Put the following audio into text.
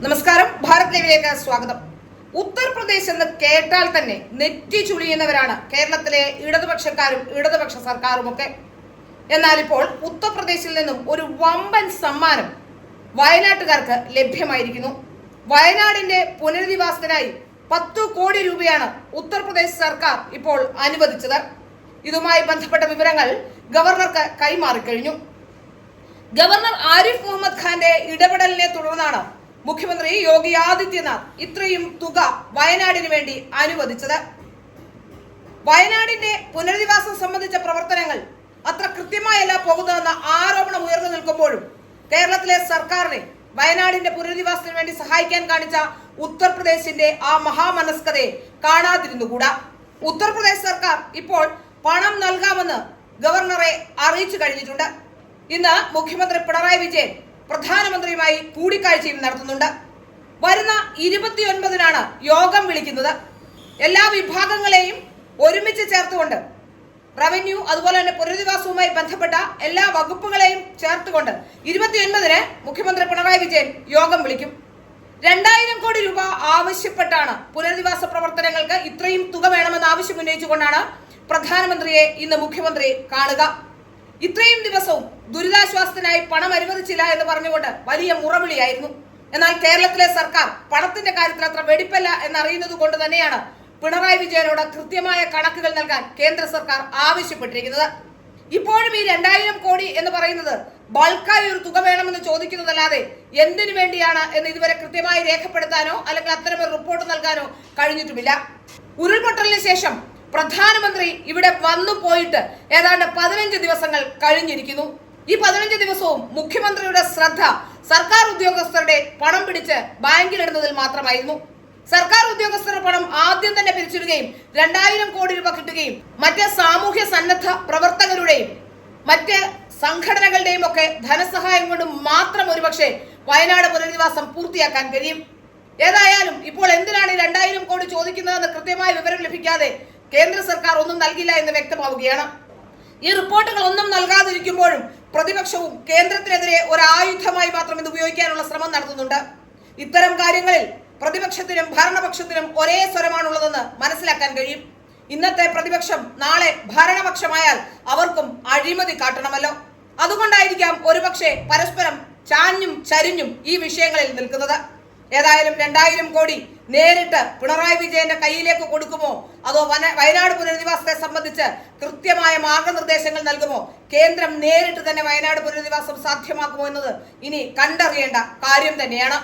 നമസ്കാരം. ഭാരത് ലൈവിലേക്ക് സ്വാഗതം. ഉത്തർപ്രദേശ് എന്ന് കേട്ടാൽ തന്നെ നെറ്റി ചുളിയുന്നവരാണ് കേരളത്തിലെ ഇടതുപക്ഷക്കാരും ഇടതുപക്ഷ സർക്കാരുമൊക്കെ. എന്നാൽ ഇപ്പോൾ ഉത്തർപ്രദേശിൽ നിന്നും ഒരു വമ്പൻ സമ്മാനം വയനാട്ടുകാർക്ക് ലഭ്യമായിരിക്കുന്നു. വയനാടിന്റെ പുനരധിവാസത്തിനായി 10 കോടി രൂപയാണ് ഉത്തർപ്രദേശ് സർക്കാർ ഇപ്പോൾ അനുവദിച്ചത്. ഇതുമായി ബന്ധപ്പെട്ട വിവരങ്ങൾ ഗവർണർക്ക് കൈമാറിക്കഴിഞ്ഞു. ഗവർണർ ആരിഫ് മുഹമ്മദ് ഖാന്റെ ഇടപെടലിനെ തുടർന്നാണ് മുഖ്യമന്ത്രി യോഗി ആദിത്യനാഥ് ഇത്രയും തുക വയനാടിന് വേണ്ടി അനുവദിച്ചത്. വയനാടിന്റെ പുനരധിവാസം സംബന്ധിച്ച പ്രവർത്തനങ്ങൾ അത്ര കൃത്യമായല്ല പോകുന്നതെന്ന ആരോപണം ഉയർന്നു നിൽക്കുമ്പോഴും കേരളത്തിലെ സർക്കാരിനെ വയനാടിന്റെ പുനരധിവാസത്തിന് വേണ്ടി സഹായിക്കാൻ കാണിച്ച ഉത്തർപ്രദേശിന്റെ ആ മഹാമനസ്കതയെ കാണാതിരുന്നുകൂടാ. ഉത്തർപ്രദേശ് സർക്കാർ ഇപ്പോൾ പണം നൽകാമെന്ന് ഗവർണറെ അറിയിച്ചു കഴിഞ്ഞിട്ടുണ്ട്. ഇന്ന് മുഖ്യമന്ത്രി പിണറായി വിജയൻ പ്രധാനമന്ത്രിയുമായി കൂടിക്കാഴ്ചയും നടത്തുന്നുണ്ട്. വരുന്ന 29-നാണ് യോഗം വിളിക്കുന്നത്. എല്ലാ വിഭാഗങ്ങളെയും ഒരുമിച്ച് ചേർത്തുകൊണ്ട് റവന്യൂ അതുപോലെ തന്നെ പുനരധിവാസവുമായി ബന്ധപ്പെട്ട എല്ലാ വകുപ്പുകളെയും ചേർത്തുകൊണ്ട് 29-ന് മുഖ്യമന്ത്രി പിണറായി വിജയൻ യോഗം വിളിക്കും. 2000 കോടി രൂപ ആവശ്യപ്പെട്ടാണ് പുനരധിവാസ പ്രവർത്തനങ്ങൾക്ക് ഇത്രയും തുക വേണമെന്ന് ആവശ്യം ഉന്നയിച്ചുകൊണ്ടാണ് പ്രധാനമന്ത്രിയെ ഇന്ന് മുഖ്യമന്ത്രി കാണുക. ഇത്രയും ദിവസവും ദുരിതാശ്വാസത്തിനായി പണം അനുവദിച്ചില്ല എന്ന് പറഞ്ഞുകൊണ്ട് വലിയ മുറവിളിയായിരുന്നു. എന്നാൽ കേരളത്തിലെ സർക്കാർ പണത്തിന്റെ കാര്യത്തിൽ അത്ര വെടിപ്പല്ല എന്നറിയുന്നത് കൊണ്ട് തന്നെയാണ് പിണറായി വിജയനോട് കൃത്യമായ കണക്കുകൾ നൽകാൻ കേന്ദ്ര സർക്കാർ ആവശ്യപ്പെട്ടിരിക്കുന്നത്. ഇപ്പോഴും ഈ 2000 കോടി എന്ന് പറയുന്നത് ബൾക്കായി ഒരു തുക വേണമെന്ന് ചോദിക്കുന്നതല്ലാതെ എന്തിനു വേണ്ടിയാണ് എന്ന് ഇതുവരെ കൃത്യമായി രേഖപ്പെടുത്താനോ അല്ലെങ്കിൽ അത്തരമൊരു റിപ്പോർട്ട് നൽകാനോ കഴിഞ്ഞിട്ടുമില്ല. ഉരുൾപൊട്ടലിന് ശേഷം പ്രധാനമന്ത്രി ഇവിടെ വന്നു പോയിട്ട് ഏതാണ്ട് 15 ദിവസങ്ങൾ കഴിഞ്ഞിരിക്കുന്നു. ഈ 15 ദിവസവും മുഖ്യമന്ത്രിയുടെ ശ്രദ്ധ സർക്കാർ ഉദ്യോഗസ്ഥരുടെ പണം പിടിച്ച് ബാങ്കിലിടുന്നതിൽ മാത്രമായിരുന്നു. സർക്കാർ ഉദ്യോഗസ്ഥരുടെ പണം ആദ്യം തന്നെ പിരിച്ചിടുകയും 2000 കോടി രൂപ കിട്ടുകയും മറ്റ് സാമൂഹ്യ സന്നദ്ധ പ്രവർത്തകരുടെയും മറ്റ് സംഘടനകളുടെയും ഒക്കെ ധനസഹായം കൊണ്ട് മാത്രം ഒരുപക്ഷെ വയനാട് പുനരധിവാസം പൂർത്തിയാക്കാൻ കഴിയും. ഏതായാലും ഇപ്പോൾ എന്തിനാണ് 2000 കോടി ചോദിക്കുന്നതെന്ന് കൃത്യമായ വിവരം ലഭിക്കാതെ കേന്ദ്ര സർക്കാർ ഒന്നും നൽകില്ല എന്ന് വ്യക്തമാവുകയാണ്. ഈ റിപ്പോർട്ടുകൾ ഒന്നും നൽകാതിരിക്കുമ്പോഴും പ്രതിപക്ഷവും കേന്ദ്രത്തിനെതിരെ ഒരു ആയുധമായി മാത്രം ഇത് ഉപയോഗിക്കാനുള്ള ശ്രമം നടത്തുന്നുണ്ട്. ഇത്തരം കാര്യങ്ങളിൽ പ്രതിപക്ഷത്തിനും ഭരണപക്ഷത്തിനും ഒരേ സ്വരമാണുള്ളതെന്ന് മനസ്സിലാക്കാൻ കഴിയും. ഇന്നത്തെ പ്രതിപക്ഷം നാളെ ഭരണപക്ഷമായാൽ അവർക്കും അഴിമതി കാട്ടണമല്ലോ. അതുകൊണ്ടായിരിക്കാം ഒരുപക്ഷെ പരസ്പരം ചാഞ്ഞും ചരിഞ്ഞും ഈ വിഷയങ്ങളിൽ നിൽക്കുന്നത്. ഏതായാലും 2000 കോടി നേരിട്ട് പിണറായി വിജയന്റെ കയ്യിലേക്ക് കൊടുക്കുമോ അതോ വയനാട് പുനരധിവാസത്തെ സംബന്ധിച്ച് കൃത്യമായ മാർഗനിർദ്ദേശങ്ങൾ നൽകുമോ, കേന്ദ്രം നേരിട്ട് തന്നെ വയനാട് പുനരധിവാസം സാധ്യമാക്കുമോ എന്നത് ഇനി കണ്ടറിയേണ്ട കാര്യം തന്നെയാണ്.